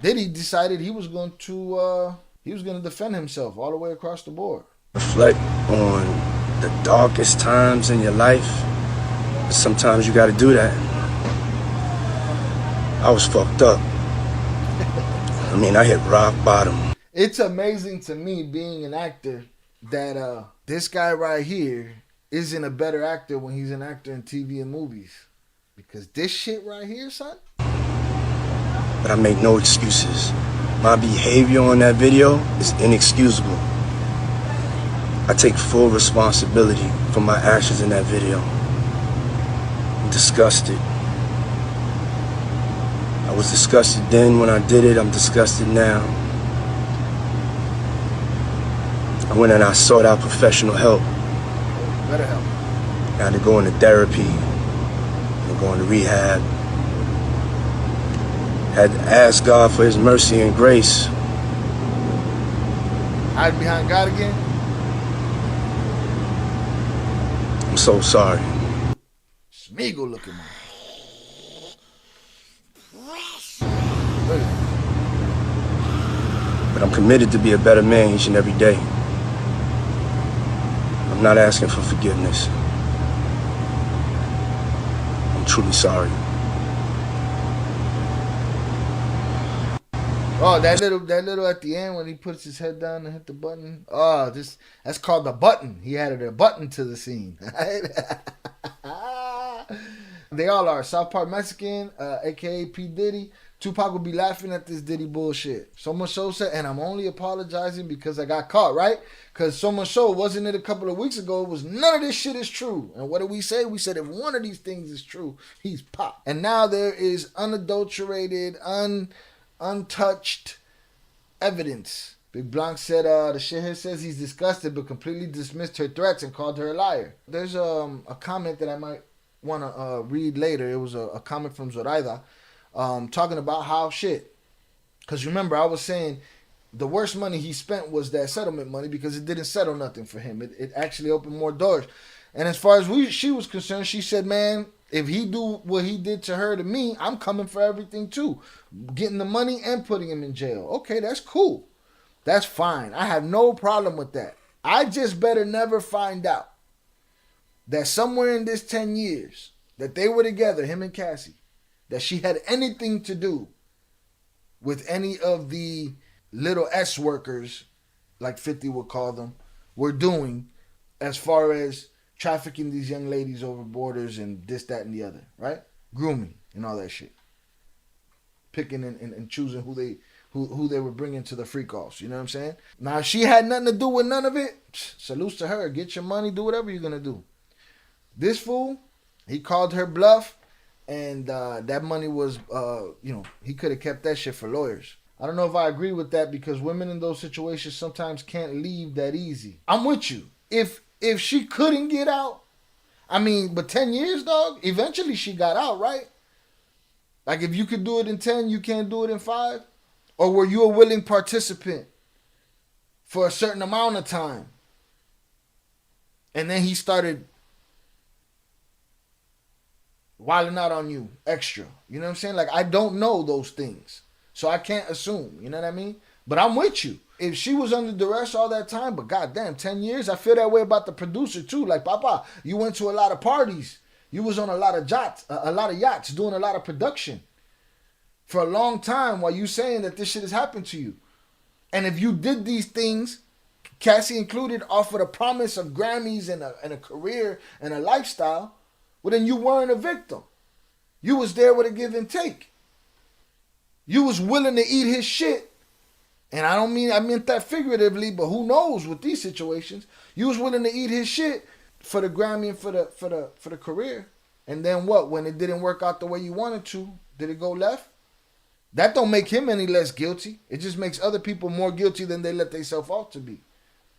Diddy decided he was going to defend himself all the way across the board. Reflect on the darkest times in your life. Sometimes you got to do that. I was fucked up. I mean, I hit rock bottom. It's amazing to me, being an actor, that this guy right here isn't a better actor when he's an actor in TV and movies. Because this shit right here, son. But I make no excuses. My behavior on that video is inexcusable. I take full responsibility for my actions in that video. I'm disgusted. I was disgusted then when I did it. I'm disgusted now. I went and I sought out professional help. Better help. I had to go into therapy, and go into rehab. Had to ask God for his mercy and grace. Hide behind God again? I'm so sorry. Smeagol looking man. But I'm committed to be a better man each and every day. I'm not asking for forgiveness. I'm truly sorry. Oh, that little at the end when he puts his head down and hit the button. Oh, that's called the button. He added a button to the scene. They all are. South Park Mexican, aka P. Diddy. Tupac would be laughing at this Diddy bullshit. So much so said, and I'm only apologizing because I got caught, right? Because so much so, wasn't it a couple of weeks ago, it was none of this shit is true. And what did we say? We said if one of these things is true, he's pop. And now there is unadulterated, untouched evidence. Big Blanc said the shithead says he's disgusted but completely dismissed her threats and called her a liar. There's a comment that I might want to read later. It was a comment from Zoraida talking about how shit. Because remember, I was saying the worst money he spent was that settlement money because it didn't settle nothing for him. It actually opened more doors. And as far as she was concerned, she said, man, if he do what he did to her to me, I'm coming for everything too. Getting the money and putting him in jail. Okay, that's cool. That's fine. I have no problem with that. I just better never find out that somewhere in this 10 years that they were together, him and Cassie, that she had anything to do with any of the little S workers, like 50 would call them, were doing as far as trafficking these young ladies over borders and this, that, and the other, right? Grooming and all that shit. Picking and choosing who they were bringing to the freak offs. You know what I'm saying? Now, if she had nothing to do with none of it, salutes to her. Get your money. Do whatever you're going to do. This fool, he called her bluff. And that money was, he could have kept that shit for lawyers. I don't know if I agree with that because women in those situations sometimes can't leave that easy. I'm with you. If she couldn't get out, I mean, but 10 years, dog, eventually she got out, right? Like if you could do it in 10, you can't do it in 5? Or were you a willing participant for a certain amount of time? And then he started wilding out on you extra. You know what I'm saying? Like, I don't know those things. So I can't assume. You know what I mean? But I'm with you. If she was under duress all that time, but goddamn, 10 years, I feel that way about the producer too. Like, Papa, you went to a lot of parties. You was on a lot of yachts, doing a lot of production for a long time while you saying that this shit has happened to you. And if you did these things, Cassie included, off of the promise of Grammys and a career and a lifestyle, well, then you weren't a victim. You was there with a give and take. You was willing to eat his shit. And I meant that figuratively, but who knows with these situations. You was willing to eat his shit for the Grammy and for the career. And then what? When it didn't work out the way you wanted to, did it go left? That don't make him any less guilty. It just makes other people more guilty than they let themselves out to be.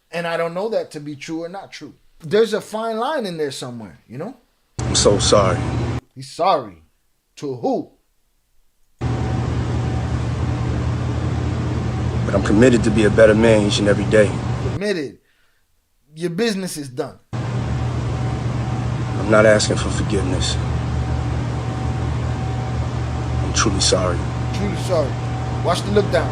And I don't know that to be true or not true. There's a fine line in there somewhere, you know? I'm so sorry. He's sorry. To who? But I'm committed to be a better man each and every day. Committed. Your business is done. I'm not asking for forgiveness. I'm truly sorry. Truly sorry. Watch the look down.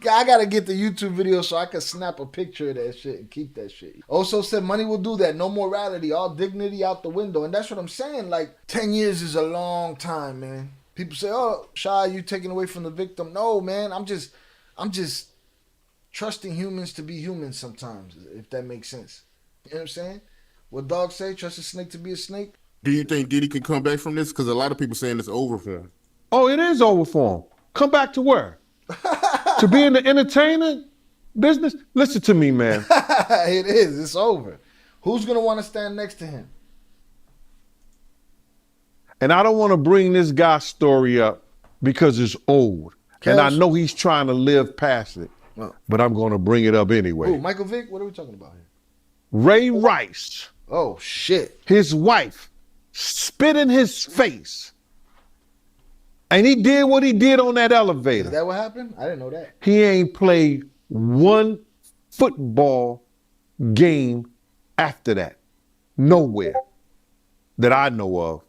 I gotta get the YouTube video so I can snap a picture of that shit and keep that shit. Also said money will do that. No morality. All dignity out the window. And that's what I'm saying. Like, 10 years is a long time, man. People say, oh, Shy, you taking away from the victim. No, man. I'm just trusting humans to be humans sometimes, if that makes sense. You know what I'm saying? What dogs say, trust a snake to be a snake. Do you think Diddy can come back from this? Because a lot of people saying it's over for him. Oh, it is over for him. Come back to where? To be in the entertainment business? Listen to me, man. It is. It's over. Who's going to want to stand next to him? And I don't want to bring this guy's story up because it's old. And I know he's trying to live past it. But I'm going to bring it up anyway. Who, Michael Vick? What are we talking about here? Ray Rice. Oh, shit. His wife spit in his face. And he did what he did on that elevator. Is that what happened? I didn't know that. He ain't played one football game after that. Nowhere that I know of.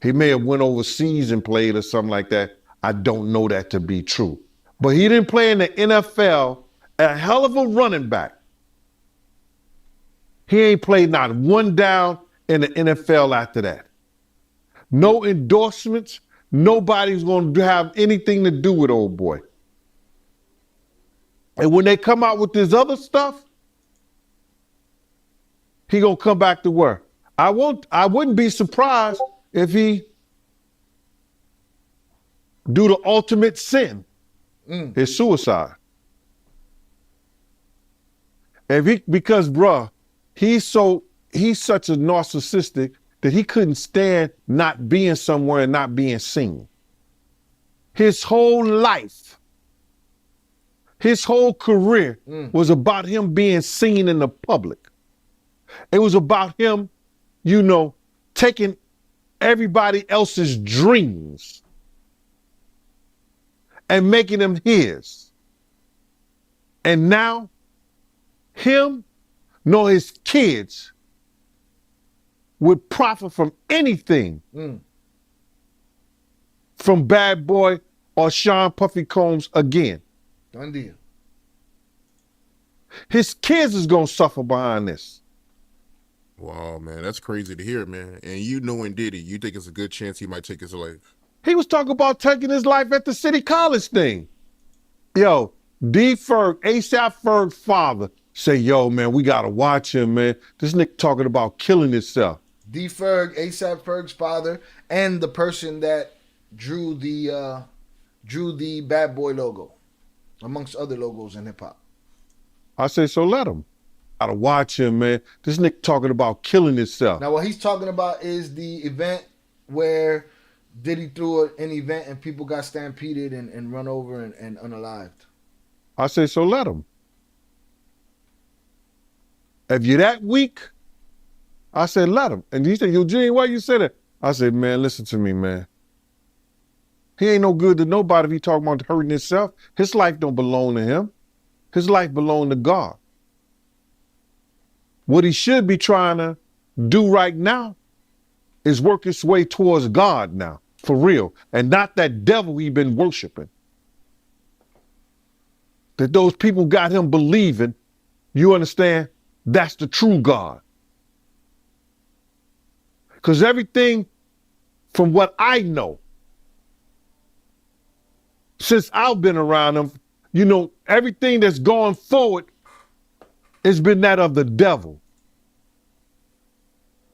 He may have went overseas and played or something like that. I don't know that to be true. But he didn't play in the NFL, a hell of a running back. He ain't played not one down in the NFL after that. No endorsements. Nobody's going to have anything to do with old boy. And when they come out with this other stuff, he going to come back to work. I wouldn't be surprised if he do the ultimate sin, his suicide. Because bruh, he's such a narcissistic that he couldn't stand not being somewhere and not being seen. His whole life, his whole career was about him being seen in the public. It was about him, taking everybody else's dreams and making them his. And now, him nor his kids would profit from anything from Bad Boy or Sean Puffy Combs again. Done deal. His kids is gonna suffer behind this. Wow, man, that's crazy to hear, man. And you knowing Diddy, you think it's a good chance he might take his life? He was talking about taking his life at the City College thing. Yo, D. Ferg, ASAP Ferg's father, say, yo, man, we gotta watch him, man. This nigga talking about killing himself. D. Ferg, ASAP Ferg's father, and the person that drew the Bad Boy logo, amongst other logos in hip hop. I say, so let him. Gotta watch him, man. This nigga talking about killing himself. Now, what he's talking about is the event where Diddy threw an event and people got stampeded and run over and unalived. I say, so let him. If you're that weak, I said, let him. And he said, Eugene, why you say that? I said, man, listen to me, man. He ain't no good to nobody if he talking about hurting himself. His life don't belong to him. His life belong to God. What he should be trying to do right now is work his way towards God now, for real, and not that devil he been worshiping. That those people got him believing, you understand, that's the true God. Because everything from what I know, since I've been around him, everything that's gone forward has been that of the devil.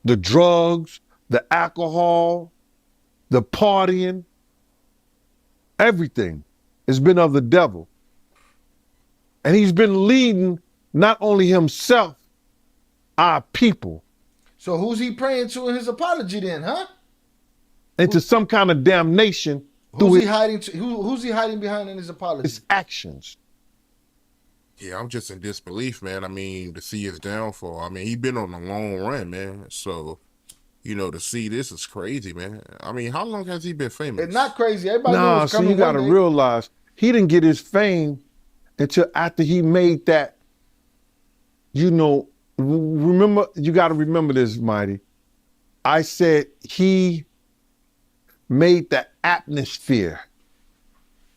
The drugs, the alcohol, the partying, everything has been of the devil. And he's been leading not only himself, our people. So who's he praying to in his apology then, huh? Into some kind of damnation. Who's he hiding behind in his apology? His actions. Yeah, I'm just in disbelief, man. I mean, to see his downfall. I mean, he been on a long run, man. So, to see this is crazy, man. I mean, how long has he been famous? It's not crazy. Everybody knows so you gotta realize he didn't get his fame until after he made that, remember, you gotta remember this, Mighty. I said he made the atmosphere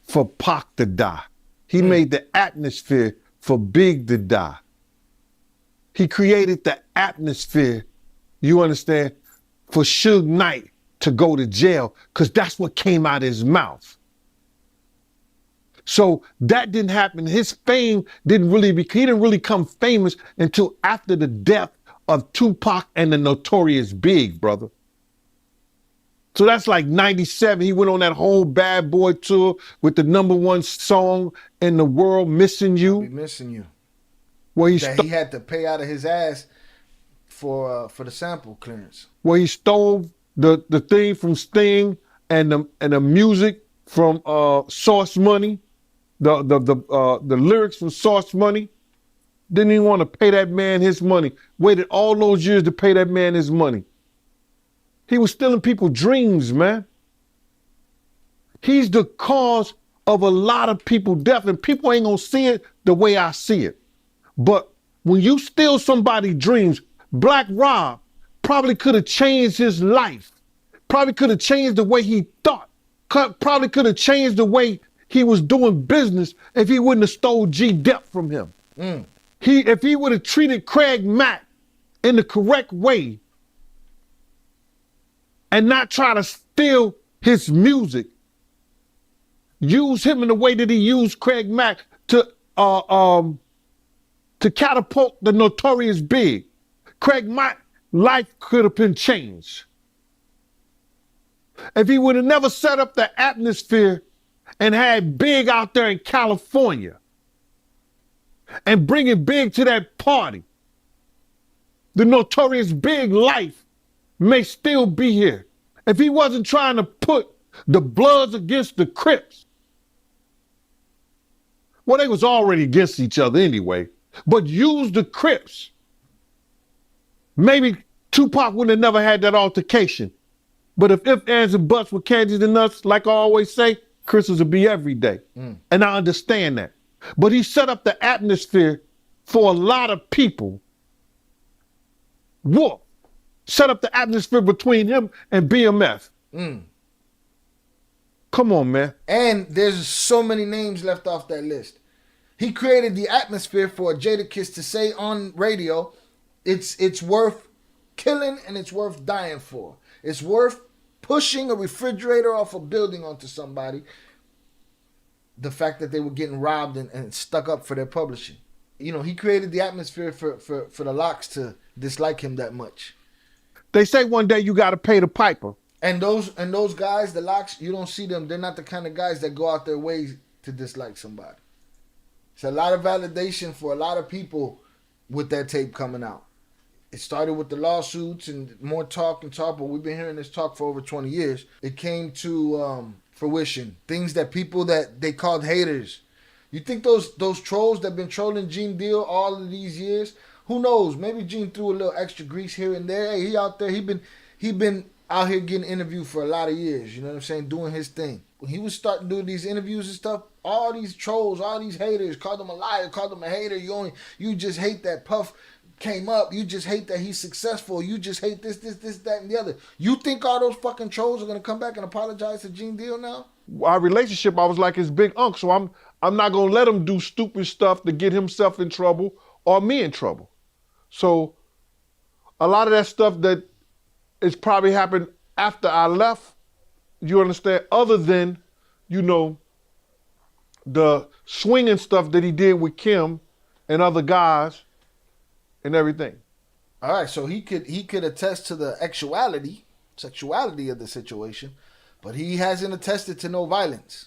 for Pac to die. He made the atmosphere for Big to die. He created the atmosphere, you understand, for Suge Knight to go to jail, because that's what came out of his mouth. So that didn't happen. His fame didn't really he didn't really come famous until after the death of Tupac and the Notorious Big, brother. So that's like 97. He went on that whole Bad Boy tour with the #1 song in the world, Missing You. Be missing you. Where he had to pay out of his ass for the sample clearance. Where he stole the thing from Sting and the music from Source Money, the lyrics from Source Money. Didn't even want to pay that man his money. Waited all those years to pay that man his money. He was stealing people's dreams, man. He's the cause of a lot of people's death, and people ain't gonna see it the way I see it. But when you steal somebody's dreams, Black Rob probably could have changed his life. Probably could have changed the way he thought. Probably could have changed the way he was doing business if he wouldn't have stole G-Dep from him. If he would have treated Craig Mack in the correct way and not try to steal his music, use him in the way that he used Craig Mack to catapult the Notorious Big, Craig Mack's life could have been changed. If he would have never set up the atmosphere and had Big out there in California and bringing Big to that party, the Notorious Big life may still be here. If he wasn't trying to put the Bloods against the Crips, well, they was already against each other anyway, but use the Crips, maybe Tupac would have never had that altercation. But if ands, and buts were candies and nuts, like I always say, Christmas would be every day. And I understand that. But he set up the atmosphere for a lot of people. Wolf set up the atmosphere between him and BMF. Come on, man. And there's so many names left off that list. He created the atmosphere for Jadakiss to say on radio, it's worth killing and it's worth dying for. It's worth pushing a refrigerator off a building onto somebody. The fact that they were getting robbed and stuck up for their publishing. You know, he created the atmosphere for the Locks to dislike him that much. They say one day you got to pay the piper. And those guys, the Locks, you don't see them. They're not the kind of guys that go out their way to dislike somebody. It's a lot of validation for a lot of people with that tape coming out. It started with the lawsuits and more talk, but we've been hearing this talk for over 20 years. It came to fruition. Things that people that they called haters. You think those trolls that been trolling Gene Deal all of these years? Who knows? Maybe Gene threw a little extra grease here and there. Hey, he out there. He been out here getting interviewed for a lot of years. You know what I'm saying? Doing his thing. When he was starting doing these interviews and stuff, all these trolls, all these haters called him a liar, called him a hater. You just hate that Puff came up. You just hate that he's successful. You just hate this, that, and the other. You think all those fucking trolls are gonna come back and apologize to Gene Deal now? Our relationship, I was like his big uncle, so I'm not gonna let him do stupid stuff to get himself in trouble or me in trouble. So a lot of that stuff that is probably happened after I left, you understand, other than, you know, the swinging stuff that he did with Kim and other guys and everything. All right, so he could attest to the sexuality of the situation, but he hasn't attested to no violence.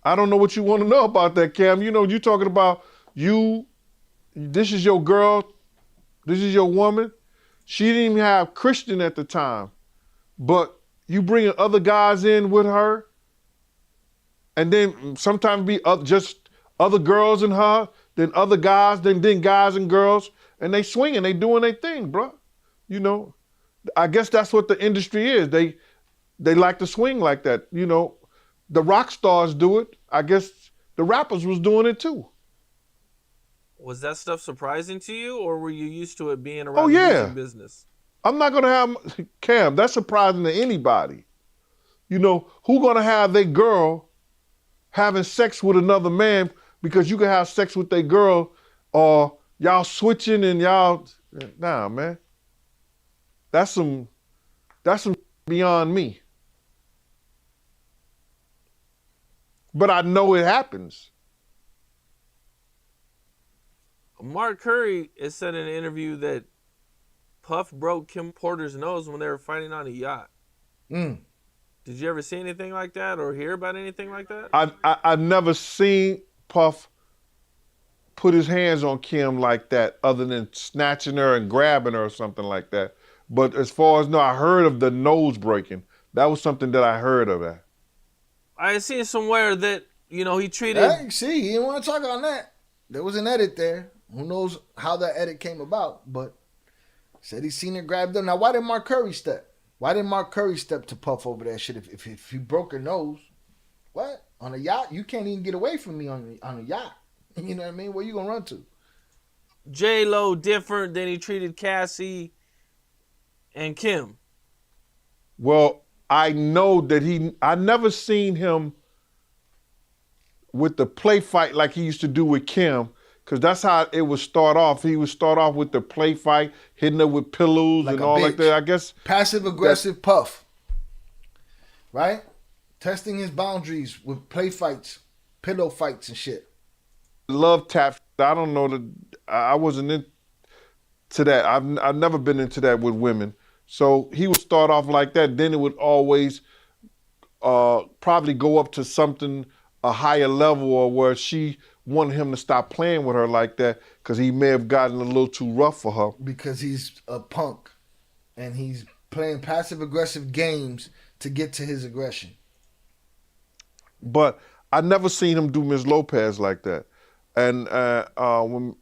I don't know what you want to know about that, Cam. You know, you're talking about this is your girl, this is your woman. She didn't even have Christian at the time, but you bringing other guys in with her, and then sometimes be just other girls and her, then other guys, then guys and girls, and they swinging, they doing their thing, bro. You know, I guess that's what the industry is. They like to swing like that. You know, the rock stars do it. I guess the rappers was doing it too. Was that stuff surprising to you, or were you used to it being around the music business? I'm not gonna have Cam. That's surprising to anybody. You know, who gonna have their girl having sex with another man because you can have sex with their girl, or y'all switching and y'all, nah, man. That's some beyond me. But I know it happens. Mark Curry has said in an interview that Puff broke Kim Porter's nose when they were fighting on a yacht. Mm. Did you ever see anything like that or hear about anything like that? I never seen Puff put his hands on Kim like that, other than snatching her and grabbing her or something like that. But as far as I heard of the nose breaking. That was something that I heard of that. I seen somewhere that, you know, he treated... Hey, see, he didn't want to talk on that. There was an edit there. Who knows how that edit came about, but said he seen it grabbed them. Now, why didn't Mark Curry step? Why didn't Mark Curry step to Puff over that shit? If he broke her nose, what? On a yacht? You can't even get away from me on a yacht. You know what I mean? Where you gonna run to? J-Lo different than he treated Cassie and Kim. Well, I know that I never seen him with the play fight like he used to do with Kim, because that's how it would start off. He would start off with the play fight, hitting her with pillows like and all like that. I guess passive aggressive Puff, right? Testing his boundaries with play fights, pillow fights and shit. Love tap. I don't know that I wasn't into that. I've never been into that with women. So he would start off like that. Then it would always probably go up to something, a higher level, or where she wanted him to stop playing with her like that because he may have gotten a little too rough for her. Because he's a punk and he's playing passive aggressive games to get to his aggression. But I never seen him do Ms. Lopez like that. And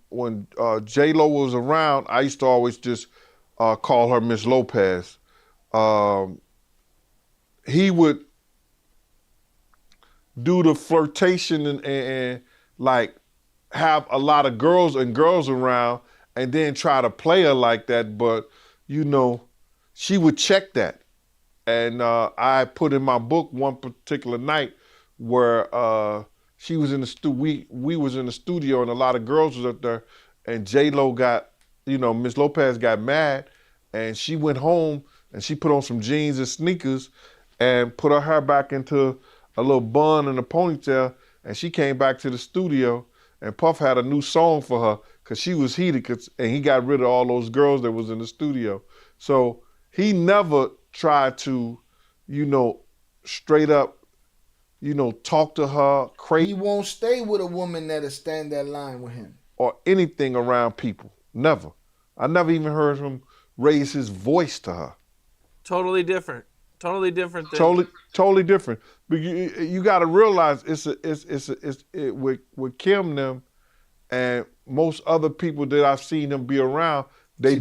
when J-Lo was around, I used to always just call her Miss Lopez. He would do the flirtation and like have a lot of girls around and then try to play her like that. But, you know, she would check that. And I put in my book one particular night where she was in the we was in the studio and a lot of girls was up there, and J-Lo got, you know, Miss Lopez got mad and she went home and she put on some jeans and sneakers and put her hair back into a little bun and a ponytail, and she came back to the studio and Puff had a new song for her because she was heated and he got rid of all those girls that was in the studio. So he never tried to, you know, straight up, you know, talk to her crazy. He won't stay with a woman that'll stand that line with him. Or anything around people. Never. I never even heard him raise his voice to her. Totally different. Totally different thing. Totally different. But you got to realize with Kim them and most other people that I've seen them be around.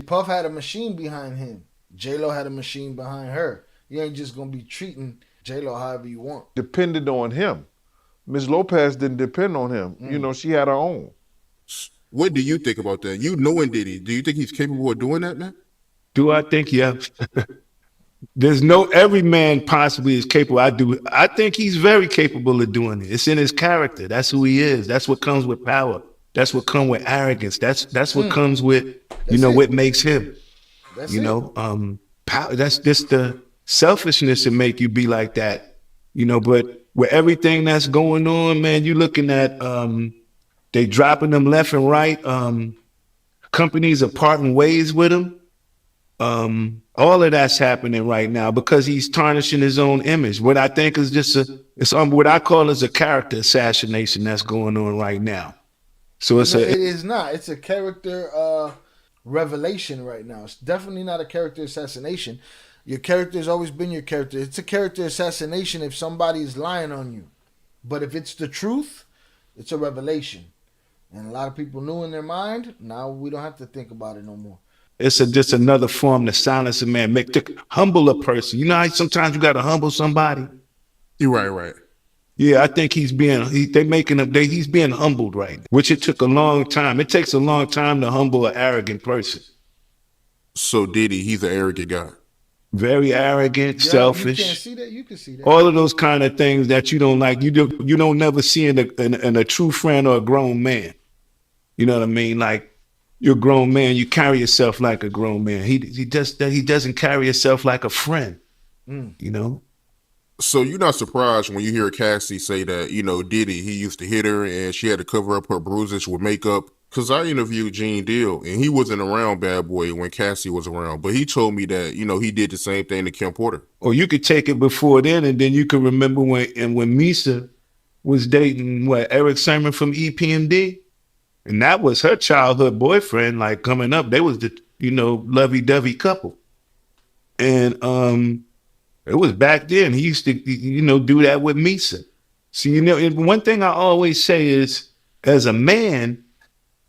Puff had a machine behind him. J-Lo had a machine behind her. You ain't just gonna be treating J-Lo however you want. Depended on him. Ms. Lopez didn't depend on him. You know, she had her own. What do you think about that? You knowing Diddy, do you think he's capable of doing that, man? Do I think, yeah. Every man possibly is capable. I think he's very capable of doing it. It's in his character. That's who he is. That's what comes with power. That's what comes with arrogance. That's what comes with, what makes him. Power. That's just the selfishness that make you be like that, but with everything that's going on, man, you looking at, they dropping them left and right. Companies are parting ways with him. All of that's happening right now because he's tarnishing his own image. What I think is it's what I call is a character assassination that's going on right now. So it is not. It's a character revelation right now. It's definitely not a character assassination. Your character has always been your character. It's a character assassination if somebody is lying on you. But if it's the truth, it's a revelation. And a lot of people knew in their mind. Now we don't have to think about it no more. It's just another form to silence a man, to humble a person. You know how sometimes you got to humble somebody? You're right. Yeah, I think he's being humbled right now, which it took a long time. It takes a long time to humble an arrogant person. So Diddy, he's an arrogant guy. very arrogant, Yeah, selfish. you can't see that. You can see that. All of those kind of things that you don't like. You don't never see in a true friend or a grown man. You know what I mean? Like you're a grown man, you carry yourself like a grown man. He doesn't carry himself like a friend. You know? So you're not surprised when you hear Cassie say that, you know, Diddy, he used to hit her and she had to cover up her bruises with makeup. Cause I interviewed Gene Deal and he wasn't around Bad Boy when Cassie was around, but he told me that, you know, he did the same thing to Kim Porter. Or you could take it before then, and then you can remember when Misa was dating Eric Sermon from EPMD, and that was her childhood boyfriend. Like coming up, they was the lovey-dovey couple, and it was back then. He used to do that with Misa. So and one thing I always say is, as a man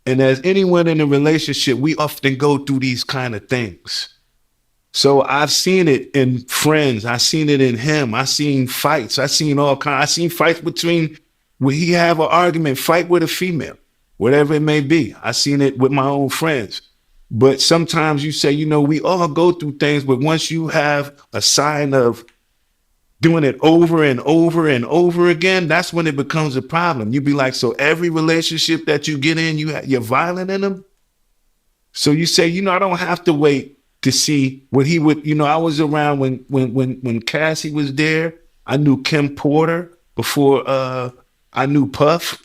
and as anyone in a relationship, we often go through these kind of things. So I've seen it in friends. I've seen it in him. I've seen fights. I've seen all kinds. I've seen fights between when he have an argument, fight with a female, whatever it may be. I've seen it with my own friends. But sometimes you say, we all go through things, but once you have a sign of doing it over and over and over again, that's when it becomes a problem. You be like, so every relationship that you get in, you're violent in them. So you say, I don't have to wait to see what he would, I was around when Cassie was there. I knew Kim Porter before I knew Puff.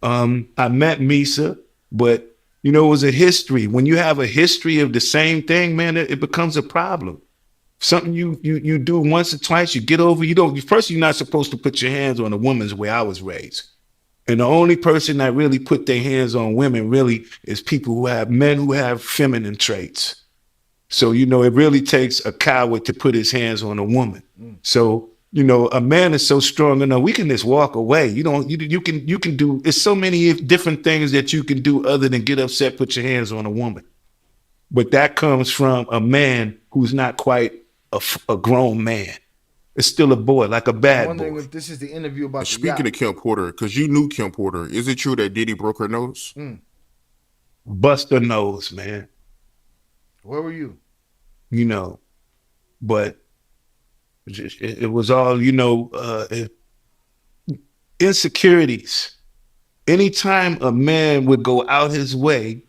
I met Misa, but it was a history. When you have a history of the same thing, man, it becomes a problem. Something you do once or twice, you get over. First, you're not supposed to put your hands on a woman's way I was raised. And the only person that really put their hands on women really is men who have feminine traits. So, it really takes a coward to put his hands on a woman. So, a man is so strong enough, we can just walk away. You can do, there's so many different things that you can do other than get upset, put your hands on a woman. But that comes from a man who's not quite a grown man. It's still a boy, like a bad boy. I'm wondering if this is the interview about Speaking of Kim Porter, because you knew Kim Porter, is it true that Diddy broke her nose? Bust her nose, man. Where were you? But it was all, insecurities. Anytime a man would go out his way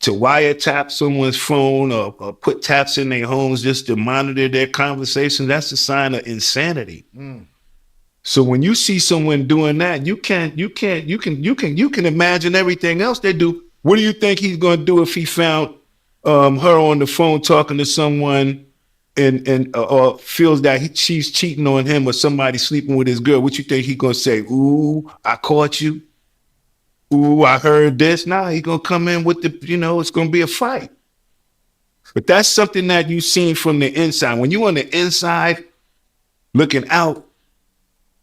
to wiretap someone's phone or put taps in their homes just to monitor their conversations, that's a sign of insanity. So when you see someone doing that, you can imagine everything else they do. What do you think he's going to do if he found her on the phone talking to someone and or feels that she's cheating on him or somebody sleeping with his girl? What you think he's going to say? Ooh, I caught you. Ooh, I heard this. Nah, he's going to come in with it's going to be a fight. But that's something that you've seen from the inside. When you're on the inside looking out,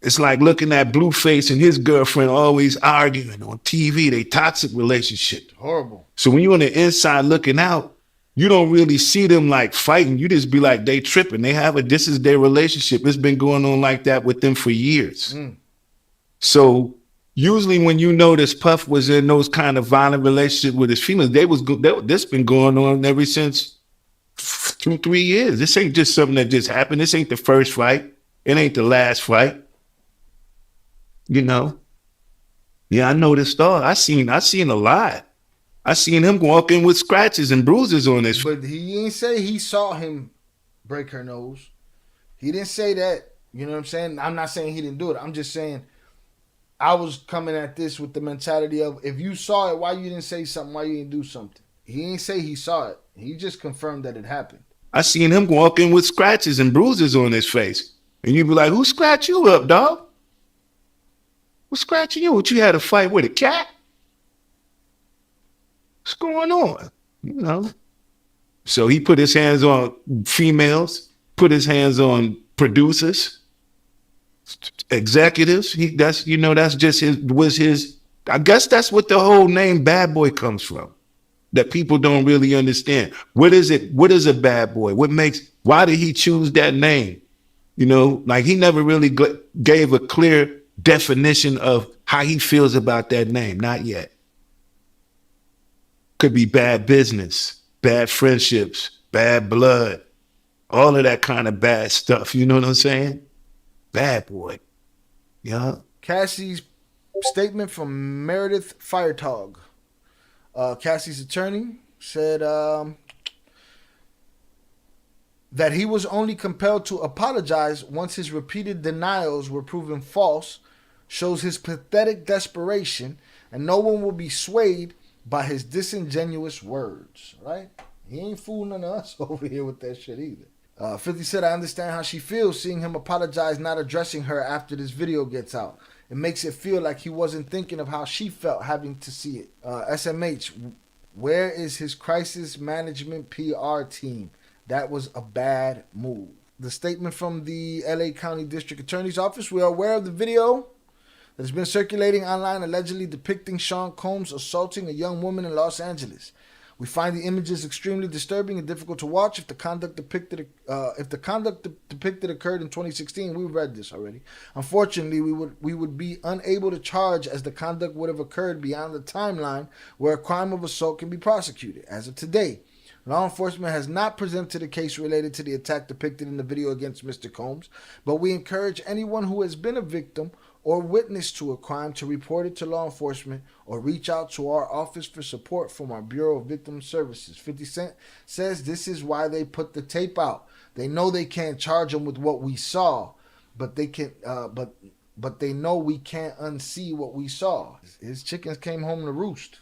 it's like looking at Blueface and his girlfriend always arguing on TV. They toxic relationship. Horrible. So when you're on the inside looking out, you don't really see them like fighting. You just be like, they tripping. This is their relationship. It's been going on like that with them for years. So usually when you notice Puff was in those kind of violent relationships with his females, this been going on ever since 2-3 years. This ain't just something that just happened. This ain't the first fight. It ain't the last fight. Yeah, I noticed all. I seen a lot. I seen him walking with scratches and bruises on his. But he didn't say he saw him break her nose. He didn't say that. You know what I'm saying? I'm not saying he didn't do it. I'm just saying I was coming at this with the mentality of, if you saw it, why you didn't say something? Why you didn't do something? He didn't say he saw it. He just confirmed that it happened. I seen him walking with scratches and bruises on his face. And you'd be like, who scratched you up, dog? Who's scratching you? What, you had a fight with a cat? What's going on? So he put his hands on females, put his hands on producers, executives. That's just his. I guess that's what the whole name Bad Boy comes from. That people don't really understand. What is it? What is a bad boy? Why did he choose that name? Like he never really gave a clear definition of how he feels about that name. Not yet. Could be bad business, bad friendships, bad blood. all of that kind of bad stuff. You know what I'm saying? Bad boy. Yeah. Cassie's statement from Meredith Firetog. Cassie's attorney said that he was only compelled to apologize once his repeated denials were proven false, shows his pathetic desperation, and no one will be swayed by his disingenuous words. Right? He ain't fooling none of us over here with that shit either. 50 said, I understand how she feels seeing him apologize, not addressing her after this video gets out. It makes it feel like he wasn't thinking of how she felt having to see it. SMH, where is his crisis management PR team? That was a bad move. The statement from the LA County District Attorney's Office. We are aware of the video that has been circulating online allegedly depicting Sean Combs assaulting a young woman in Los Angeles. We find the images extremely disturbing and difficult to watch. If the conduct depicted occurred in 2016, we read this already. Unfortunately, we would be unable to charge as the conduct would have occurred beyond the timeline where a crime of assault can be prosecuted. As of today, law enforcement has not presented a case related to the attack depicted in the video against Mr. Combs, but we encourage anyone who has been a victim or witness to a crime to report it to law enforcement or reach out to our office for support from our Bureau of Victim Services. 50 Cent says this is why they put the tape out. They know they can't charge them with what we saw, but they can. But they know we can't unsee what we saw. His chickens came home to roost.